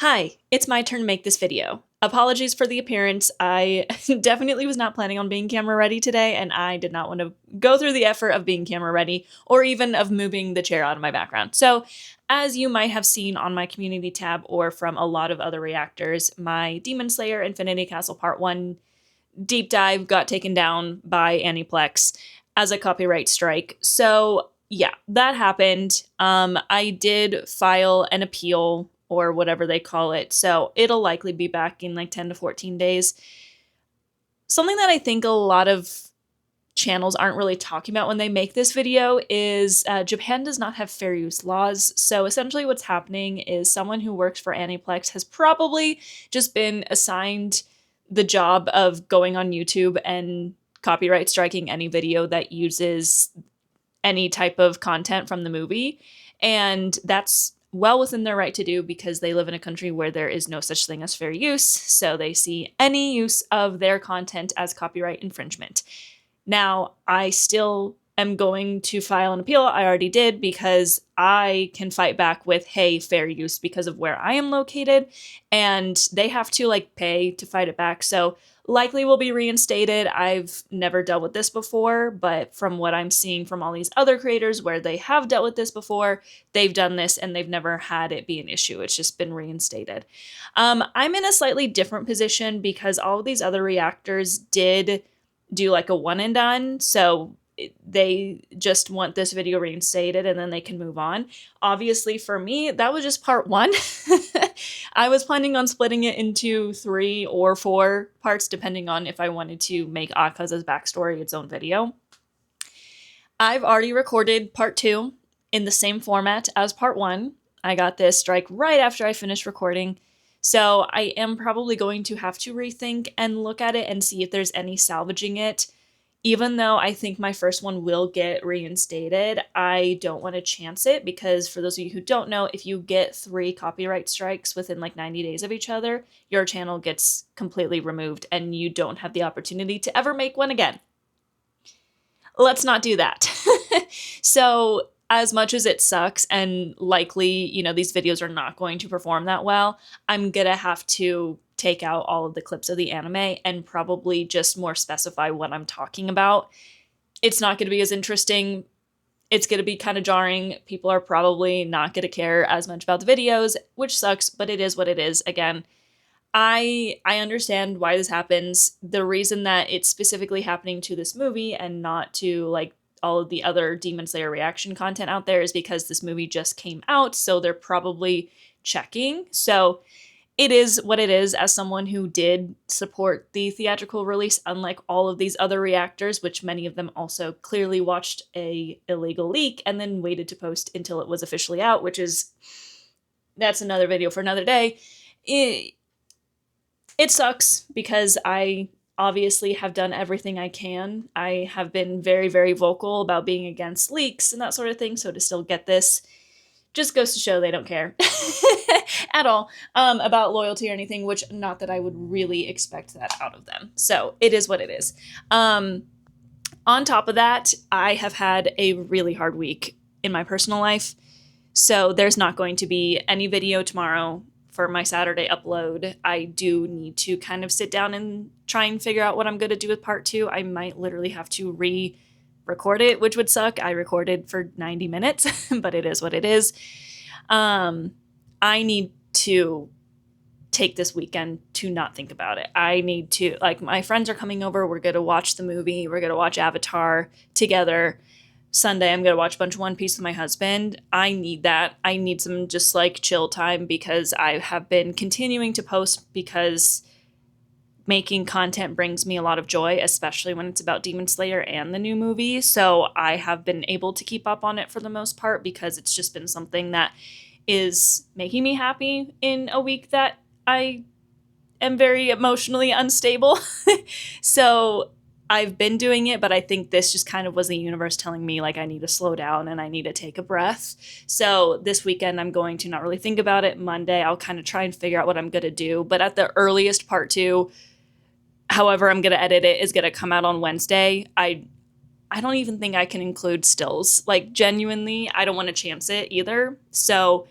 Hi, it's my turn to make this video. Apologies for the appearance. I definitely was not planning on being camera ready today, and I did not want to go through the effort of being camera ready or even of moving the chair out of my background. So, as you might have seen on my community tab or from a lot of other reactors, my Demon Slayer Infinity Castle Part 1 deep dive got taken down by Aniplex as a copyright strike. So, yeah, that happened. I did file an appeal or whatever they call it. So it'll likely be back in like 10 to 14 days. Something that I think a lot of channels aren't really talking about when they make this video is Japan does not have fair use laws. So essentially what's happening is someone who works for Aniplex has probably just been assigned the job of going on YouTube and copyright striking any video that uses any type of content from the movie. And that's well within their right to do because they live in a country where there is no such thing as fair use. So they see any use of their content as copyright infringement. Now, I still am going to file an appeal. I already did because I can fight back with, hey, fair use because of where I am located. And they have to pay to fight it back. So likely will be reinstated. I've never dealt with this before, but from what I'm seeing from all these other creators where they have dealt with this before, they've done this and they've never had it be an issue. It's just been reinstated. I'm in a slightly different position because all of these other reactors did do a one and done. So they just want this video reinstated and then they can move on. Obviously for me, that was just part 1. I was planning on splitting it into 3 or 4 parts, depending on if I wanted to make Akaza's backstory its own video. I've already recorded part 2 in the same format as part 1. I got this strike right after I finished recording. So I am probably going to have to rethink and look at it and see if there's any salvaging it. Even though I think my first one will get reinstated, I don't want to chance it because for those of you who don't know, if you get 3 copyright strikes within 90 days of each other, your channel gets completely removed and you don't have the opportunity to ever make one again. Let's not do that. So as much as it sucks and likely, these videos are not going to perform that well, I'm gonna have to take out all of the clips of the anime and probably just more specify what I'm talking about. It's not going to be as interesting. It's going to be kind of jarring. People are probably not going to care as much about the videos, which sucks, but it is what it is. Again, I understand why this happens. The reason that it's specifically happening to this movie and not to all of the other Demon Slayer reaction content out there is because this movie just came out, so they're probably checking. So it is what it is. As someone who did support the theatrical release, unlike all of these other reactors, which many of them also clearly watched a illegal leak and then waited to post until it was officially out, that's another video for another day. It sucks because I obviously have done everything I can. I have been very, very vocal about being against leaks and that sort of thing, so to still get this just goes to show they don't care at all about loyalty or anything, which not that I would really expect that out of them. So it is what it is. On top of that, I have had a really hard week in my personal life. So there's not going to be any video tomorrow for my Saturday upload. I do need to kind of sit down and try and figure out what I'm going to do with part 2. I might literally have to record it, which would suck. I recorded for 90 minutes, but it is what it is. I need to take this weekend to not think about it. I need to, my friends are coming over. We're going to watch the movie. We're going to watch Avatar together. Sunday, I'm going to watch a bunch of One Piece with my husband. I need that. I need some just chill time because I have been continuing to post because making content brings me a lot of joy, especially when it's about Demon Slayer and the new movie. So I have been able to keep up on it for the most part because it's just been something that is making me happy in a week that I am very emotionally unstable. So I've been doing it, but I think this just kind of was the universe telling me I need to slow down and I need to take a breath. So this weekend I'm going to not really think about it. Monday I'll kind of try and figure out what I'm going to do. But at the earliest part 2, however I'm going to edit it, is going to come out on Wednesday. I don't even think I can include stills. Genuinely, I don't want to chance it either. So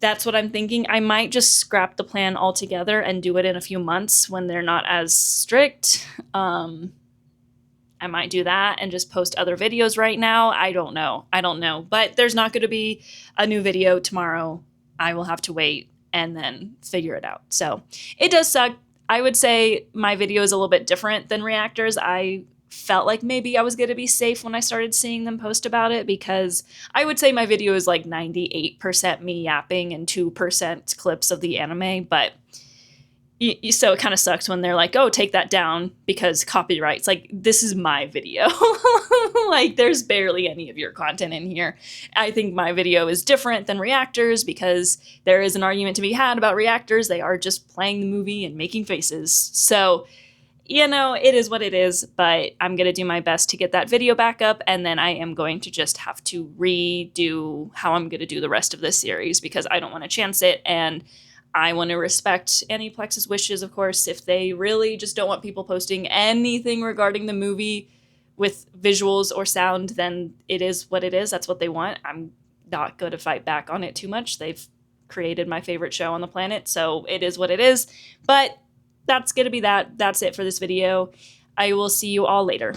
that's what I'm thinking. I might just scrap the plan altogether and do it in a few months when they're not as strict. I might do that and just post other videos right now. I don't know. But there's not going to be a new video tomorrow. I will have to wait and then figure it out. So it does suck. I would say my video is a little bit different than reactors. I felt like maybe I was going to be safe when I started seeing them post about it, because I would say my video is like 98% me yapping and 2% clips of the anime. But so it kind of sucks when they're like, oh, take that down because copyrights. Like, this is my video. Like, there's barely any of your content in here. I think my video is different than reactors because there is an argument to be had about reactors. They are just playing the movie and making faces. So, you know, it is what it is, but I'm going to do my best to get that video back up, and then I am going to just have to redo how I'm going to do the rest of this series because I don't want to chance it, and I want to respect Aniplex's wishes, of course. If they really just don't want people posting anything regarding the movie with visuals or sound, then it is what it is. That's what they want. I'm not going to fight back on it too much. They've created my favorite show on the planet, so it is what it is. But that's going to be that. That's it for this video. I will see you all later.